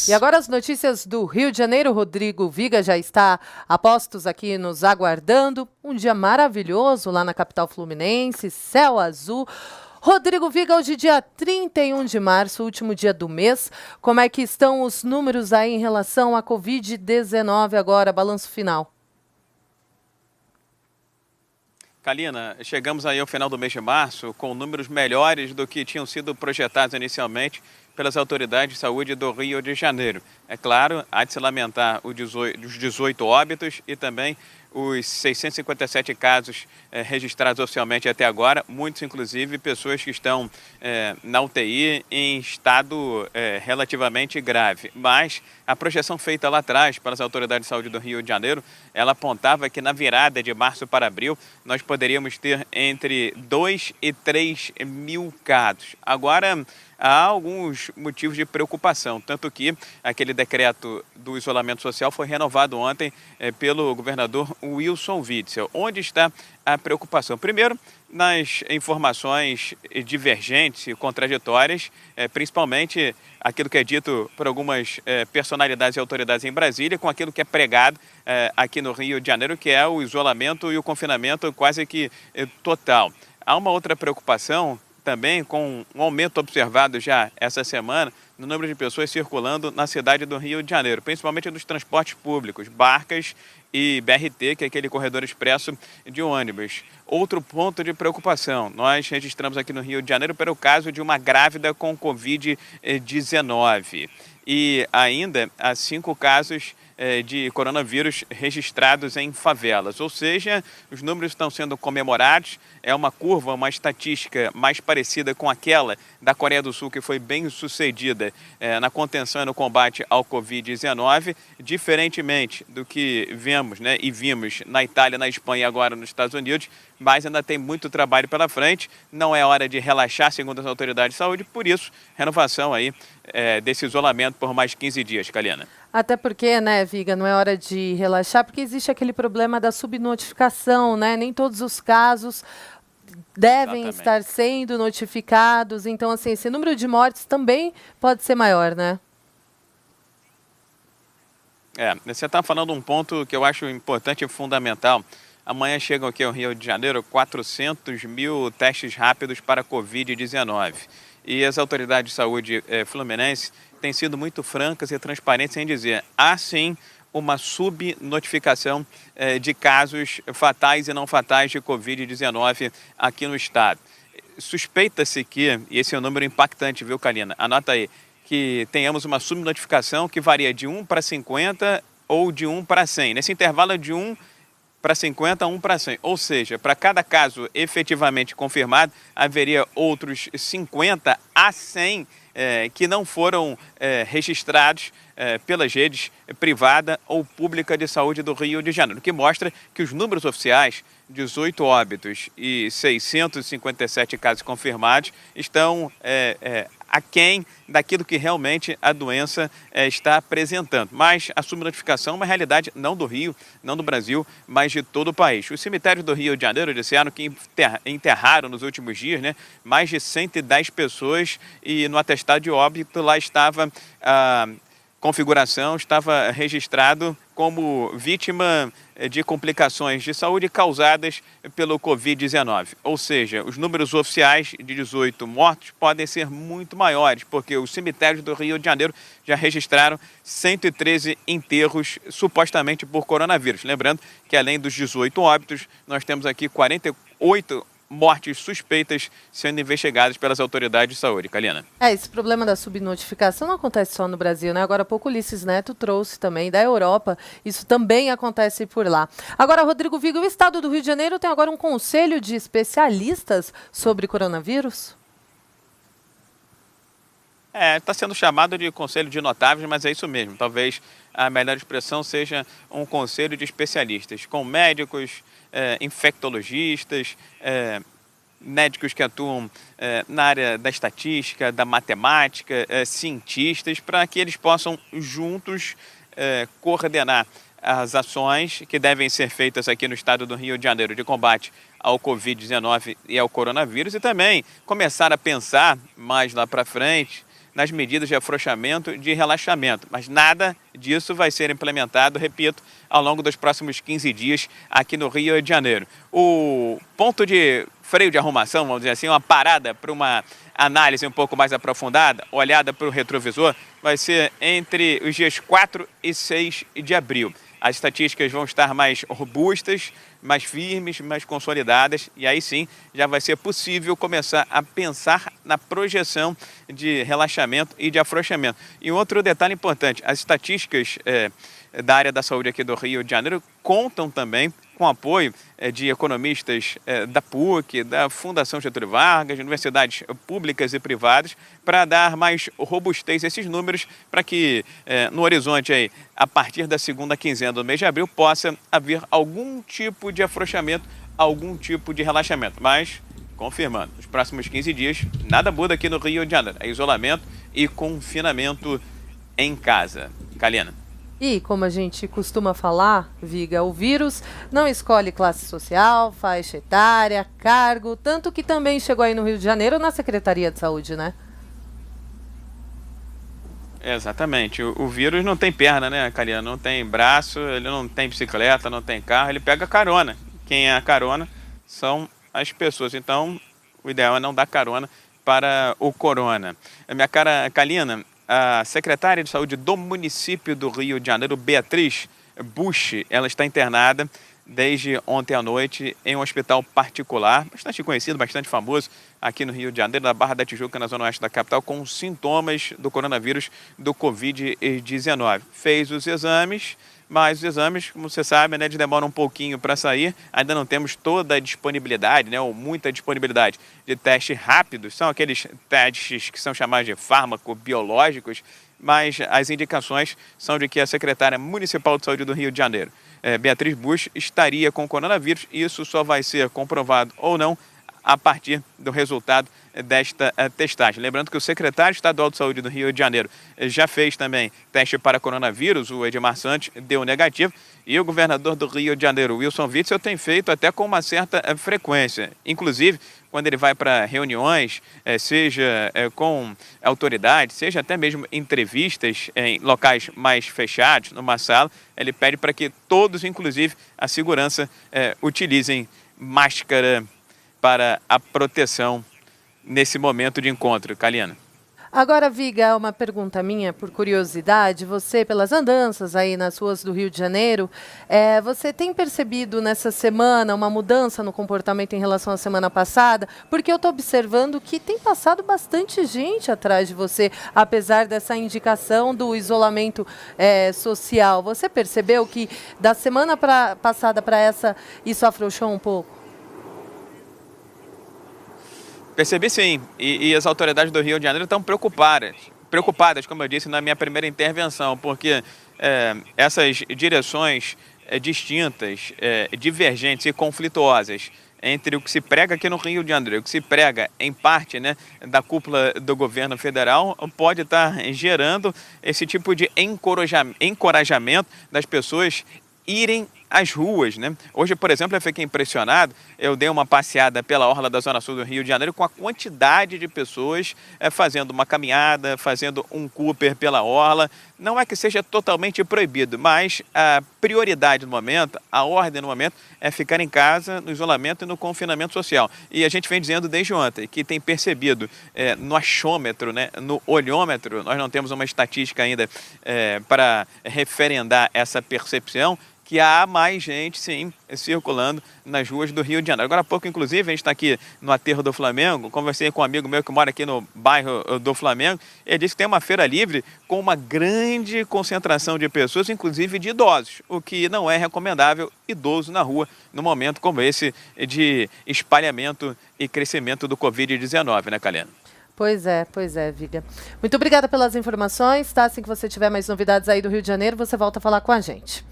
E agora as notícias do Rio de Janeiro. Rodrigo Viga já está a postos aqui nos aguardando. Um dia maravilhoso lá na capital fluminense, céu azul. Rodrigo Viga, hoje dia 31 de março, último dia do mês. Como é que estão os números aí em relação à Covid-19 agora, balanço final? Kalina, chegamos aí ao final do mês de março com números melhores do que tinham sido projetados inicialmente pelas autoridades de saúde do Rio de Janeiro. É claro, há de se lamentar os 18 óbitos e também os 657 casos registrados oficialmente até agora, muitos inclusive pessoas que estão na UTI em estado relativamente grave. Mas a projeção feita lá atrás pelas autoridades de saúde do Rio de Janeiro, ela apontava que na virada de março para abril nós poderíamos ter entre 2 e 3 mil casos. Agora, há alguns motivos de preocupação, tanto que aquele decreto do isolamento social foi renovado ontem pelo governador Wilson Witzel. Onde está a preocupação? Primeiro, nas informações divergentes e contraditórias, principalmente aquilo que é dito por algumas personalidades e autoridades em Brasília, com aquilo que é pregado aqui no Rio de Janeiro, que é o isolamento e o confinamento quase que total. Há uma outra preocupação também com um aumento observado já essa semana no número de pessoas circulando na cidade do Rio de Janeiro, principalmente nos transportes públicos, barcas e BRT, que é aquele corredor expresso de ônibus. Outro ponto de preocupação, nós registramos aqui no Rio de Janeiro pelo caso de uma grávida com Covid-19 e ainda há 5 casos de coronavírus registrados em favelas, ou seja, os números estão sendo comemorados, é uma curva, uma estatística mais parecida com aquela da Coreia do Sul, que foi bem sucedida na contenção e no combate ao Covid-19, diferentemente do que vemos e vimos na Itália, na Espanha e agora nos Estados Unidos, mas ainda tem muito trabalho pela frente, não é hora de relaxar, segundo as autoridades de saúde, por isso, renovação aí desse isolamento por mais 15 dias, Kalina. Até porque, Viga, não é hora de relaxar, porque existe aquele problema da subnotificação, Nem todos os casos devem estar sendo notificados. Então, assim, esse número de mortes também pode ser maior, Você está falando um ponto que eu acho importante e fundamental. Amanhã chegam aqui ao Rio de Janeiro 400 mil testes rápidos para Covid-19. E as autoridades de saúde fluminenses têm sido muito francas e transparentes em dizer há sim uma subnotificação de casos fatais e não fatais de Covid-19 aqui no estado. Suspeita-se que, e esse é um número impactante, viu, Kalina? Anota aí, que tenhamos uma subnotificação que varia de 1 para 50 ou de 1 para 100. Nesse intervalo é de 1 para 50, 1 para 100. Ou seja, para cada caso efetivamente confirmado, haveria outros 50 a 100 que não foram registrados pelas redes privada ou pública de saúde do Rio de Janeiro, que mostra que os números oficiais, 18 óbitos e 657 casos confirmados, estão aquém daquilo que realmente a doença está apresentando. Mas a subnotificação é uma realidade não do Rio, não do Brasil, mas de todo o país. Os cemitérios do Rio de Janeiro disseram que enterraram nos últimos dias mais de 110 pessoas e no atestado de óbito lá estava a configuração, estava registrado como vítima de complicações de saúde causadas pelo Covid-19. Ou seja, os números oficiais de 18 mortos podem ser muito maiores, porque os cemitérios do Rio de Janeiro já registraram 113 enterros supostamente por coronavírus. Lembrando que além dos 18 óbitos, nós temos aqui 48 mortes suspeitas sendo investigadas pelas autoridades de saúde. Kalina. Esse problema da subnotificação não acontece só no Brasil, Agora há pouco Ulisses Neto trouxe também da Europa. Isso também acontece por lá. Agora, Rodrigo Viga, o estado do Rio de Janeiro tem agora um conselho de especialistas sobre coronavírus? Está sendo chamado de conselho de notáveis, mas é isso mesmo. Talvez a melhor expressão seja um conselho de especialistas, com médicos, infectologistas, médicos que atuam na área da estatística, da matemática, cientistas, para que eles possam juntos coordenar as ações que devem ser feitas aqui no estado do Rio de Janeiro de combate ao Covid-19 e ao coronavírus e também começar a pensar mais lá para frente nas medidas de afrouxamento, de relaxamento. Mas nada disso vai ser implementado, repito, ao longo dos próximos 15 dias aqui no Rio de Janeiro. O ponto de freio de arrumação, vamos dizer assim, uma parada para uma análise um pouco mais aprofundada, olhada para o retrovisor, vai ser entre os dias 4 e 6 de abril. As estatísticas vão estar mais robustas, mais firmes, mais consolidadas, e aí sim já vai ser possível começar a pensar na projeção de relaxamento e de afrouxamento. E outro detalhe importante, as estatísticas da área da saúde aqui do Rio de Janeiro contam também com apoio de economistas da PUC, da Fundação Getúlio Vargas, de universidades públicas e privadas, para dar mais robustez a esses números, para que no horizonte aí, a partir da segunda quinzena do mês de abril, possa haver algum tipo de afrouxamento, algum tipo de relaxamento. Mas, confirmando, nos próximos 15 dias, nada muda aqui no Rio de Janeiro. É isolamento e confinamento em casa. Kalina. E, como a gente costuma falar, Viga, o vírus não escolhe classe social, faixa etária, cargo, tanto que também chegou aí no Rio de Janeiro na Secretaria de Saúde, né? Exatamente. O vírus não tem perna, né, Kalina? Não tem braço, ele não tem bicicleta, não tem carro, ele pega carona. Quem é a carona são as pessoas. Então, o ideal é não dar carona para o corona. Minha cara Kalina, a secretária de saúde do município do Rio de Janeiro, Beatriz Busch, ela está internada desde ontem à noite em um hospital particular, bastante conhecido, bastante famoso aqui no Rio de Janeiro, na Barra da Tijuca, na zona oeste da capital, com sintomas do coronavírus, do Covid-19. Fez os exames, mas os exames, como você sabe, né, demoram um pouquinho para sair. Ainda não temos toda a disponibilidade, né, ou muita disponibilidade de testes rápidos. São aqueles testes que são chamados de fármaco-biológicos, mas as indicações são de que a secretária municipal de saúde do Rio de Janeiro, Beatriz Busch, estaria com coronavírus. Isso só vai ser comprovado ou não a partir do resultado desta testagem. Lembrando que o secretário estadual de saúde do Rio de Janeiro já fez também teste para coronavírus, o Edmar Santos deu negativo, e o governador do Rio de Janeiro, Wilson Witzel, tem feito até com uma certa frequência. Inclusive, quando ele vai para reuniões, seja com autoridades, seja até mesmo entrevistas em locais mais fechados, numa sala, ele pede para que todos, inclusive a segurança, utilizem máscara para a proteção nesse momento de encontro. Kalina. Agora, Viga, uma pergunta minha, por curiosidade. Você, pelas andanças aí nas ruas do Rio de Janeiro, você tem percebido nessa semana uma mudança no comportamento em relação à semana passada? Porque eu estou observando que tem passado bastante gente atrás de você, apesar dessa indicação do isolamento social. Você percebeu que da semana passada para essa, isso afrouxou um pouco? Percebi sim, e as autoridades do Rio de Janeiro estão preocupadas, como eu disse na minha primeira intervenção, porque essas direções distintas, divergentes e conflituosas entre o que se prega aqui no Rio de Janeiro e o que se prega em parte, né, da cúpula do governo federal, pode estar gerando esse tipo de encorajamento das pessoas irem às ruas, né? Hoje, por exemplo, eu fiquei impressionado, eu dei uma passeada pela orla da Zona Sul do Rio de Janeiro com a quantidade de pessoas fazendo uma caminhada, fazendo um Cooper pela orla. Não é que seja totalmente proibido, mas a prioridade no momento, a ordem no momento, é ficar em casa, no isolamento e no confinamento social. E a gente vem dizendo desde ontem que tem percebido no achômetro, né, no olhômetro, nós não temos uma estatística ainda para referendar essa percepção, que há mais gente, sim, circulando nas ruas do Rio de Janeiro. Agora há pouco, inclusive, a gente está aqui no Aterro do Flamengo, conversei com um amigo meu que mora aqui no bairro do Flamengo, ele disse que tem uma feira livre com uma grande concentração de pessoas, inclusive de idosos, o que não é recomendável idoso na rua num momento como esse de espalhamento e crescimento do Covid-19, né, Kalina? Pois é, Viga. Muito obrigada pelas informações, tá? Assim que você tiver mais novidades aí do Rio de Janeiro, você volta a falar com a gente.